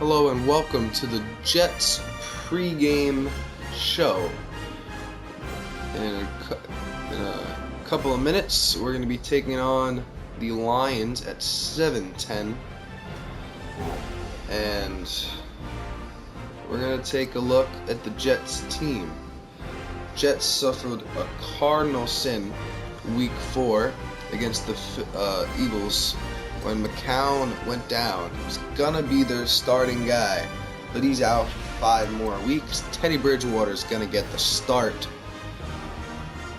Hello and welcome to the Jets pregame show. In a couple of minutes, we're going to be taking on the Lions at 7:10, and we're going to take a look at the Jets team. Jets suffered a cardinal sin week 4 against the Eagles. When McCown went down, he was gonna be their starting guy, but he's out for 5 more weeks. Teddy Bridgewater's gonna get the start.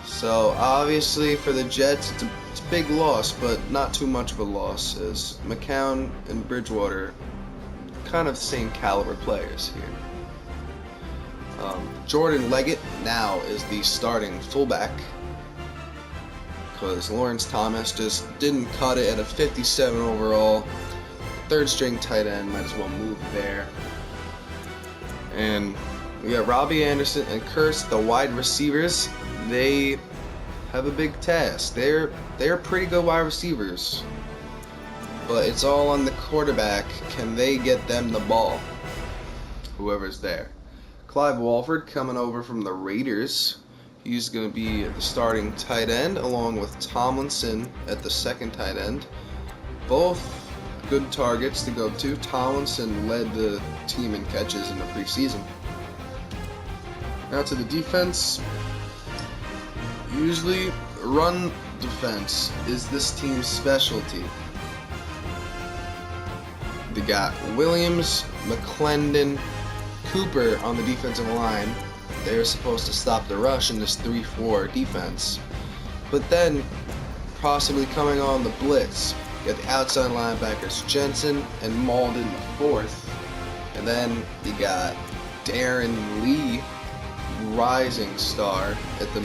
So obviously for the Jets, it's a big loss, but not too much of a loss, as McCown and Bridgewater kind of the same caliber players here. Jordan Leggett now is the starting fullback, because Lawrence Thomas just didn't cut it at a 57 overall. Third string tight end, might as well move there. And we got Robbie Anderson and Kurtz, the wide receivers. They have a big task. They're pretty good wide receivers, but it's all on the quarterback. Can they get them the ball? Whoever's there. Clive Walford coming over from the Raiders. He's going to be the starting tight end, along with Tomlinson at the second tight end. Both good targets to go to. Tomlinson led the team in catches in the preseason. Now to the defense. Usually, run defense is this team's specialty. They got Williams, McClendon, Cooper on the defensive line. They're supposed to stop the rush in this 3-4 defense. But then, possibly coming on the blitz, you got the outside linebackers Jensen and Malden the fourth. And then you got Darren Lee, rising star at the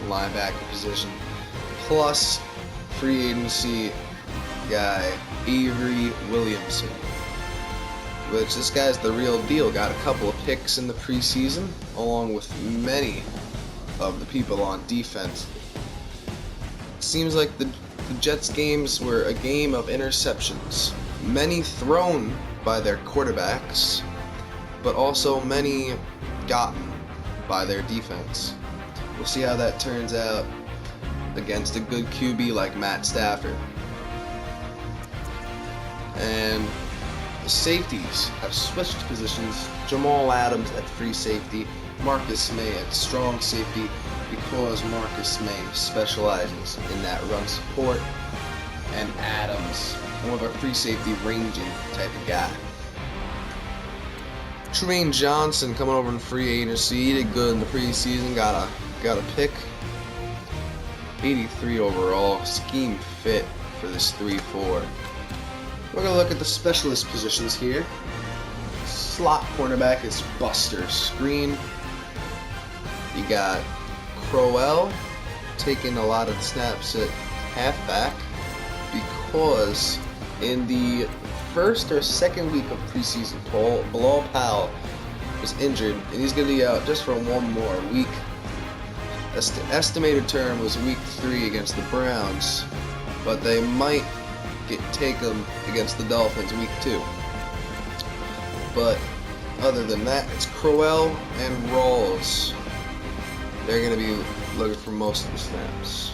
linebacker position. Plus, free agency guy Avery Williamson, which this guy's the real deal. Got a couple of picks in the preseason, along with many of the people on defense. It seems like the Jets games were a game of interceptions, many thrown by their quarterbacks, but also many gotten by their defense. We'll see how that turns out against a good QB like Matt Stafford. And the safeties have switched positions. Jamal Adams at free safety, Marcus May at strong safety, because Marcus May specializes in that run support, and Adams, more of a free safety ranging type of guy. Trumaine Johnson coming over in free agency. He did good in the preseason, got a pick. 83 overall, scheme fit for this 3-4. We're going to look at the specialist positions here. Slot cornerback is Buster Screen. You got Crowell taking a lot of snaps at halfback, because in the first or second week of preseason, Bilal Powell was injured, and he's going to be out just for one more week. Estimated term was week 3 against the Browns, but they might take him against the Dolphins week 2. But other than that, it's Crowell and Rawls. They're going to be looking for most of the snaps.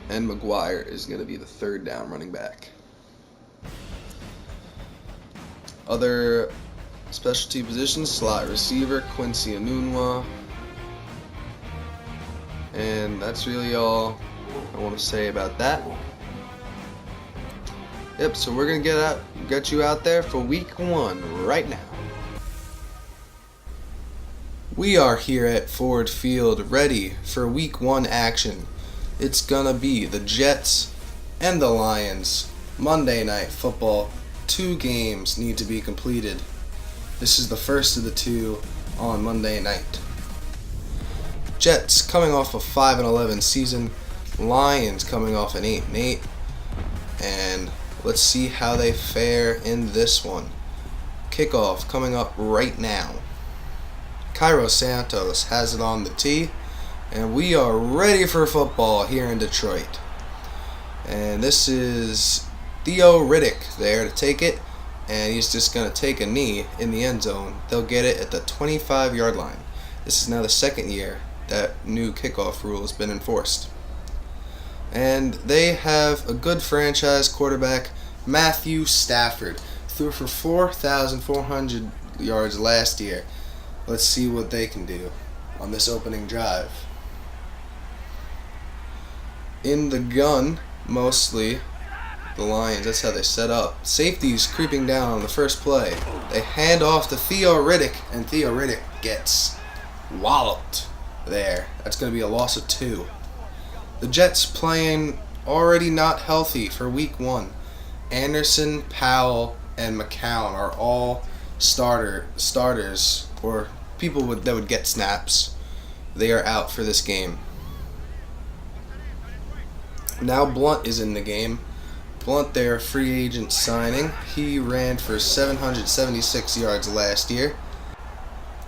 And McGuire is going to be the third down running back. Other specialty positions, slot receiver, Quincy Enunwa. And that's really all I want to say about that. Yep, so we're going to get you out there for week 1 right now. We are here at Ford Field ready for week 1 action. It's going to be the Jets and the Lions. Monday Night Football. 2 games need to be completed. This is the first of the 2 on Monday night. Jets coming off a 5-11 season. Lions coming off an 8-8. And let's see how they fare in this one. Kickoff coming up right now. Cairo Santos has it on the tee, and we are ready for football here in Detroit. And this is Theo Riddick there to take it. and he's just going to take a knee in the end zone. They'll get it at the 25-yard line. This is now the second year that new kickoff rule has been enforced. And they have a good franchise quarterback, Matthew Stafford. Threw for 4,400 yards last year. Let's see what they can do on this opening drive. In the gun, mostly, the Lions, that's how they set up. Safety's creeping down on the first play. They hand off to Theo Riddick, and Theo Riddick gets walloped there. That's going to be a loss of 2. The Jets playing already not healthy for week 1. Anderson, Powell, and McCown are all starters, or people that would get snaps. They are out for this game. Now Blunt is in the game. Blunt, their free agent signing. He ran for 776 yards last year.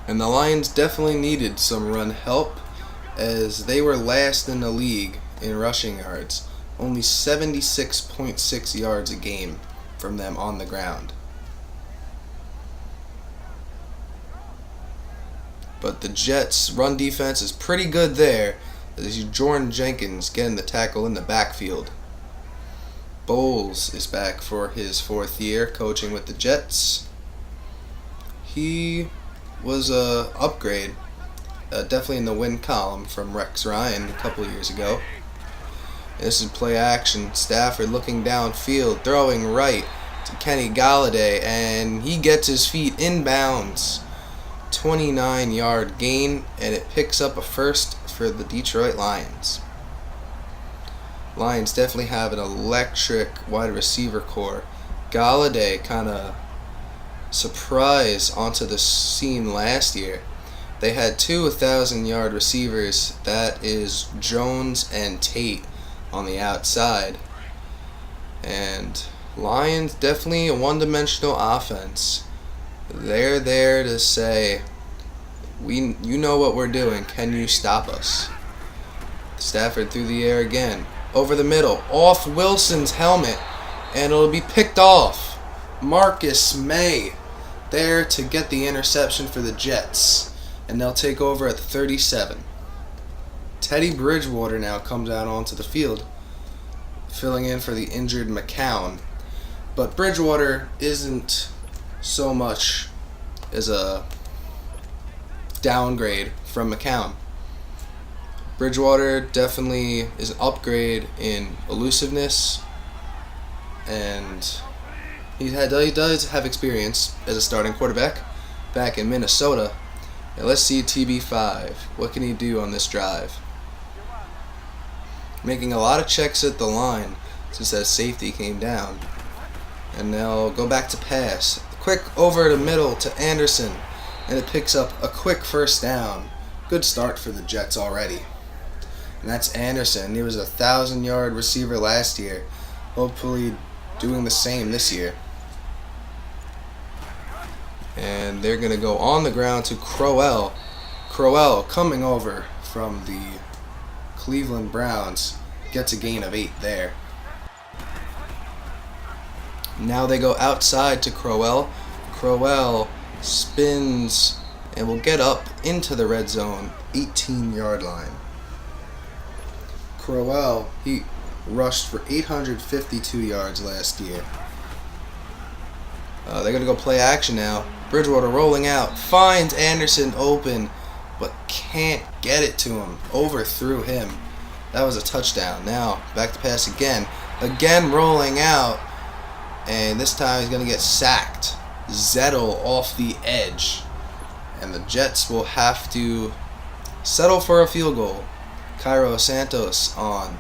And the Lions definitely needed some run help, as they were last in the league in rushing yards. Only 76.6 yards a game from them on the ground. But the Jets' run defense is pretty good there, as Jordan Jenkins getting the tackle in the backfield. Bowles is back for his 4th year coaching with the Jets. He was a upgrade, definitely in the win column from Rex Ryan a couple of years ago. This is play action. Stafford looking downfield, throwing right to Kenny Galladay, and he gets his feet inbounds. 29-yard gain, and it picks up a first for the Detroit Lions. Lions definitely have an electric wide receiver core. Galladay kind of surprised onto the scene last year. They had 2 1,000-yard receivers. That is Jones and Tate on the outside. And Lions definitely a one-dimensional offense. They're there to say, you know what we're doing. Can you stop us? Stafford through the air again. Over the middle. Off Wilson's helmet. And it'll be picked off. Marcus May there to get the interception for the Jets. And they'll take over at the 37. Teddy Bridgewater now comes out onto the field, filling in for the injured McCown. But Bridgewater isn't so much as a downgrade from McCown. Bridgewater definitely is an upgrade in elusiveness, and he does have experience as a starting quarterback back in Minnesota. And let's see TB5. What can he do on this drive? Making a lot of checks at the line since that safety came down. And they'll go back to pass. Quick over the middle to Anderson, and it picks up a quick first down. Good start for the Jets already. And that's Anderson. He was a 1,000-yard receiver last year. Hopefully doing the same this year. And they're going to go on the ground to Crowell. Crowell coming over from the Cleveland Browns. Gets a gain of 8 there. Now they go outside to Crowell. Crowell spins and will get up into the red zone, 18-yard line. Crowell, he rushed for 852 yards last year. They're going to go play action now. Bridgewater rolling out, finds Anderson open, but can't get it to him. Overthrew him. That was a touchdown. Now, back to pass again. Again rolling out, and this time he's going to get sacked. Zettel off the edge. And the Jets will have to settle for a field goal. Cairo Santos on.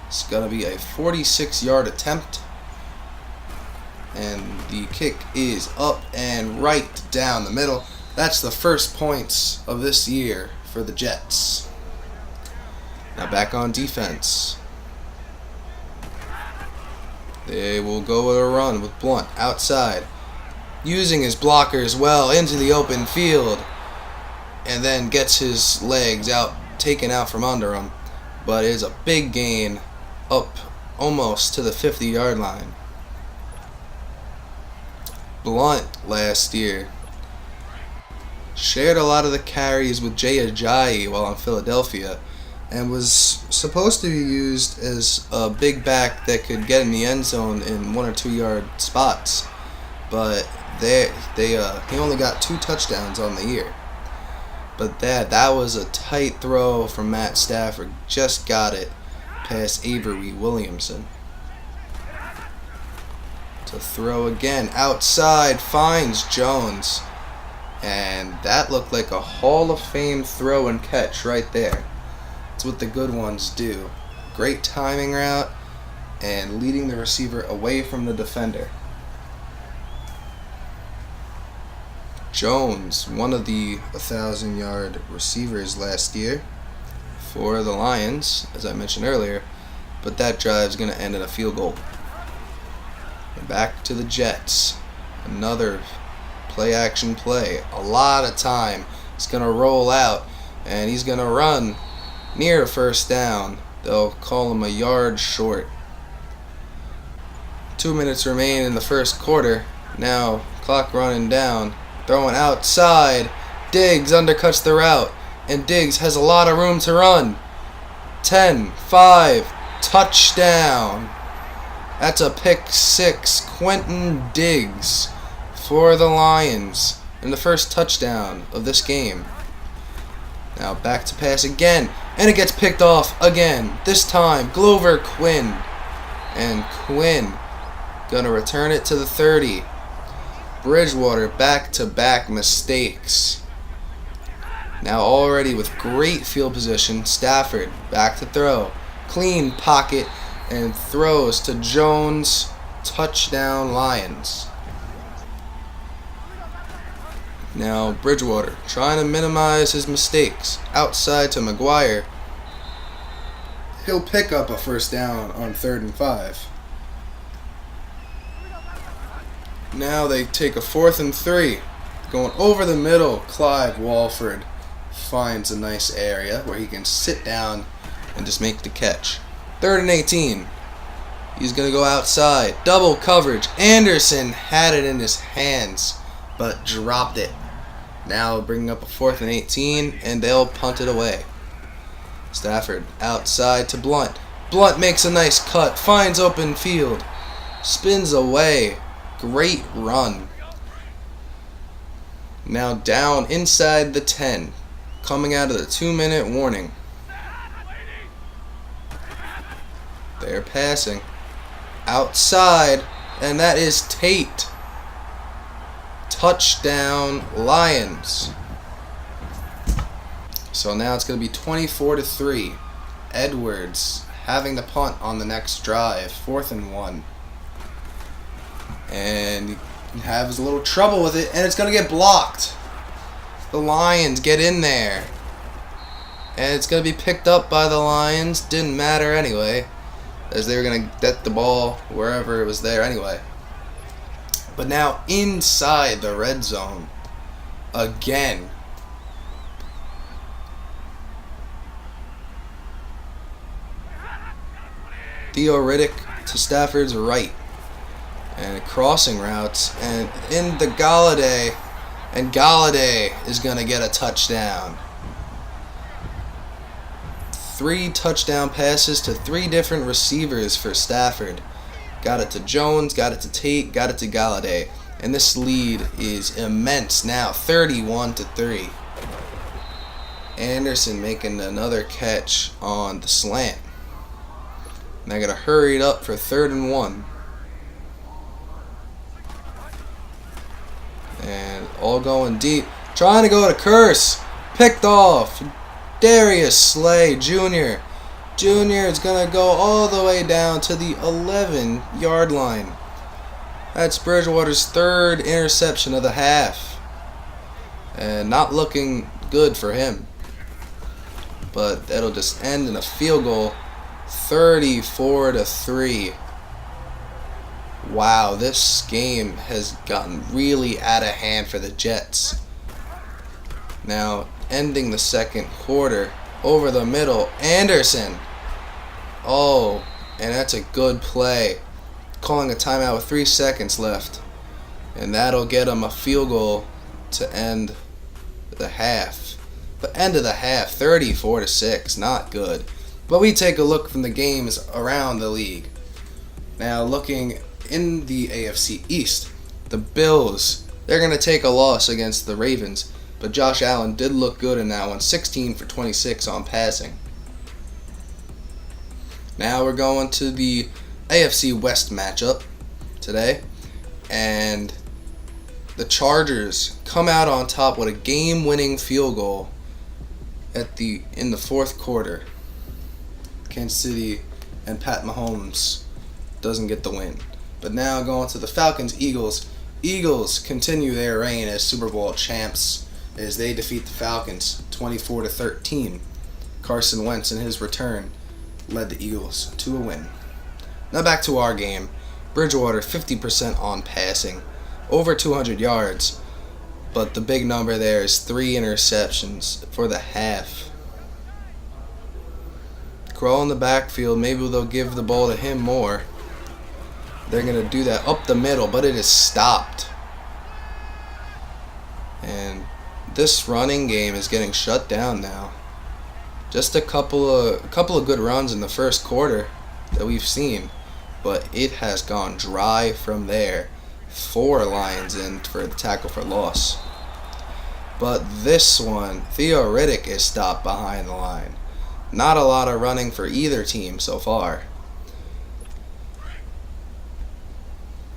It's going to be a 46-yard attempt. And the kick is up and right down the middle. That's the first points of this year for the Jets. Now back on defense. They will go with a run with Blunt outside, using his blockers well into the open field, and then gets his legs out, taken out from under him. But it is a big gain up almost to the 50-yard line. Blunt last year shared a lot of the carries with Jay Ajayi while in Philadelphia, and was supposed to be used as a big back that could get in the end zone in 1 or 2 yard spots. But he only got 2 touchdowns on the year. But that was a tight throw from Matt Stafford. Just got it past Avery Williamson. To throw again outside, finds Jones. And that looked like a Hall of Fame throw and catch right there. It's what the good ones do. Great timing route and leading the receiver away from the defender. Jones, one of the 1,000-yard receivers last year for the Lions, as I mentioned earlier, but that drive's going to end in a field goal. And back to the Jets. Another play-action play. A lot of time. He's going to roll out, and he's going to run near a first down. They'll call him a yard short. 2 minutes remain in the first quarter. Now, clock running down. Throwing outside. Diggs undercuts the route, and Diggs has a lot of room to run. 10-5. Touchdown. That's a pick six. Quentin Diggs for the Lions in the first touchdown of this game. Now back to pass again, and it gets picked off again. This time Glover Quinn, and Quinn gonna return it to the 30. Bridgewater back-to-back mistakes. Now already with great field position, Stafford back to throw. Clean pocket and throws to Jones. Touchdown Lions. Now Bridgewater trying to minimize his mistakes. Outside to McGuire. He'll pick up a first down on 3rd and 5. Now they take a 4th and 3. Going over the middle, Clive Walford finds a nice area where he can sit down and just make the catch. 3rd and 18. He's going to go outside. Double coverage. Anderson had it in his hands, but dropped it. Now bringing up a 4th and 18, and they'll punt it away. Stafford outside to Blunt. Blunt makes a nice cut. Finds open field. Spins away. Great run. Now down inside the 10. Coming out of the 2-minute warning. They're passing. Outside, and that is Tate. Touchdown Lions. So now it's going to be 24-3. Edwards having the punt on the next drive. 4th and 1. And he has a little trouble with it, and it's going to get blocked. The Lions get in there. And it's going to be picked up by the Lions. Didn't matter anyway, as they were going to get the ball wherever it was there anyway. But now inside the red zone again. Theo Riddick to Stafford's right. And crossing routes. And into Galladay. And Galladay is going to get a touchdown. 3 touchdown passes to 3 different receivers for Stafford. Got it to Jones, got it to Tate, got it to Galladay. And this lead is immense now, 31-3. Anderson making another catch on the slant. And I gotta hurry it up for 3rd and 1. And all going deep. Trying to go to Curse. Picked off. Darius Slay Jr. Jr. is going to go all the way down to the 11-yard line. That's Bridgewater's 3rd interception of the half. And not looking good for him. But that'll just end in a field goal. 34-3. Wow, this game has gotten really out of hand for the Jets. Now, ending the second quarter, over the middle, Anderson. Oh, and that's a good play. Calling a timeout with 3 seconds left. And that'll get them a field goal to end the half. But end of the half, 34-6, not good. But we take a look from the games around the league. Now looking in the AFC East, the Bills, they're going to take a loss against the Ravens. But Josh Allen did look good in that one, 16 for 26 on passing. Now we're going to the AFC West matchup today. And the Chargers come out on top with a game-winning field goal in the fourth quarter. Kansas City and Pat Mahomes doesn't get the win. But now going to the Falcons, Eagles. Eagles continue their reign as Super Bowl champs as they defeat the Falcons 24-13. Carson Wentz in his return led the Eagles to a win. Now back to our game. Bridgewater 50% on passing, over 200 yards, but the big number there is 3 interceptions for the half. Crawl in the backfield, maybe they'll give the ball to him more. They're going to do that up the middle, but it is stopped. And this running game is getting shut down now. Just a couple of good runs in the first quarter that we've seen, but it has gone dry from there. 4 Lions in for the tackle for loss. But this one, Theo Riddick is stopped behind the line. Not a lot of running for either team so far.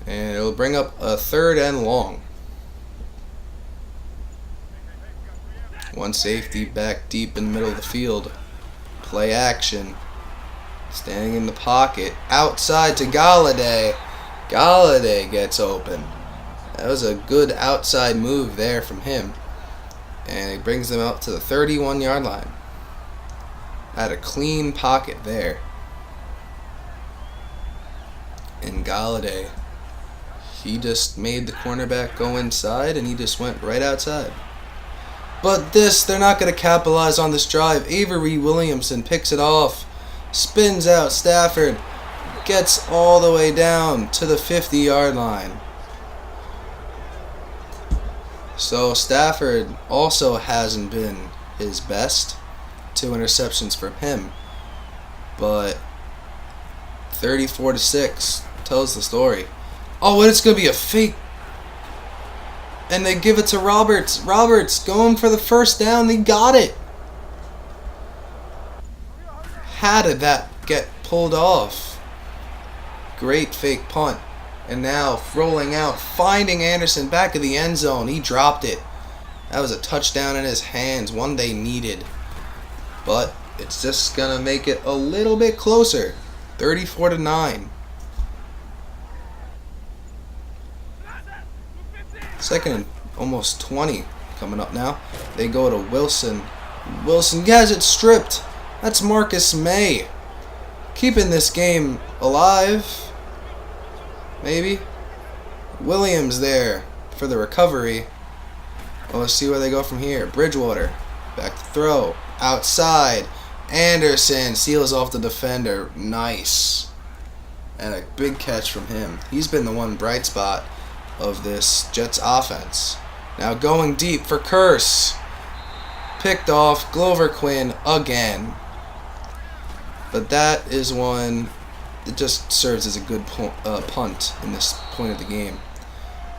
And it'll bring up a 3rd and long. One safety back deep in the middle of the field. Play action. Standing in the pocket. Outside to Galladay. Galladay gets open. That was a good outside move there from him. And he brings them out to the 31-yard line. Had a clean pocket there. And Galladay, he just made the cornerback go inside and he just went right outside. But they're not going to capitalize on this drive. Avery Williamson picks it off. Spins out. Stafford gets all the way down to the 50-yard line. So Stafford also hasn't been his best. 2 interceptions from him. But 34-6 tells the story. Oh, and it's going to be a fake. And they give it to Roberts. Roberts going for the first down. They got it. How did that get pulled off? Great fake punt. And now rolling out, finding Anderson back of the end zone. He dropped it. That was a touchdown in his hands, one they needed. But it's just going to make it a little bit closer. 34-9. Second and almost 20 coming up now. They go to Wilson. Wilson has it stripped. That's Marcus May. Keeping this game alive. Maybe. Williams there for the recovery. Well, let's see where they go from here. Bridgewater. Back to throw. Outside. Anderson seals off the defender. Nice. And a big catch from him. He's been the one bright spot of this Jets offense. Now going deep for Curse. Picked off Glover Quinn again. But that is one that just serves as a good punt in this point of the game.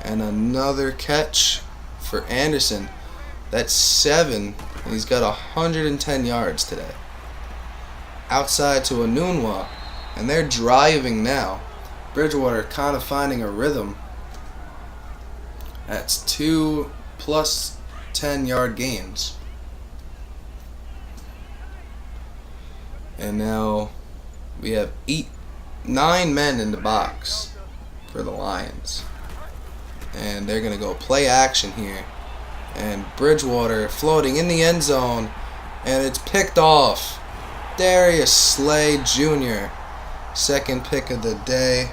And another catch for Anderson. That's 7. And he's got 110 yards today. Outside to Anunwa. And they're driving now. Bridgewater kind of finding a rhythm. That's 2 plus 10-yard gains. And now we have 9 men in the box for the Lions. And they're going to go play action here. And Bridgewater floating in the end zone. And it's picked off. Darius Slay Jr. Second pick of the day.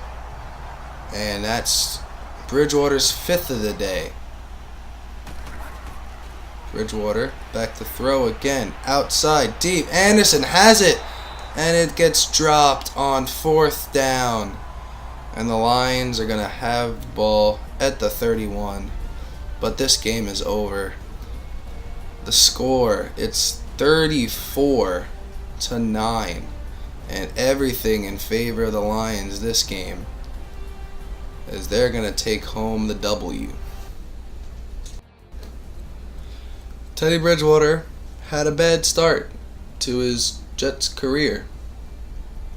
And that's Bridgewater's 5th of the day. Bridgewater back to throw again. Outside deep. Anderson has it. And it gets dropped on 4th down. And the Lions are going to have the ball at the 31, but this game is over. The score, it's 34-9, and everything in favor of the Lions this game, as they're going to take home the W. Teddy Bridgewater had a bad start to his Jets career,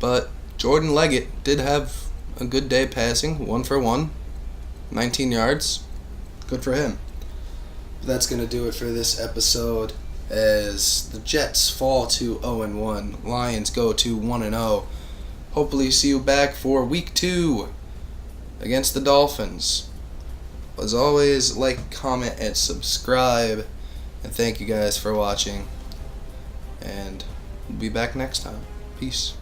but Jordan Leggett did have a good day passing, 1 for 1, 19 yards. Good for him. That's going to do it for this episode, as the Jets fall to 0-1. Lions go to 1-0. Hopefully see you back for week 2 against the Dolphins. As always, like, comment, and subscribe. And thank you guys for watching. And we'll be back next time. Peace.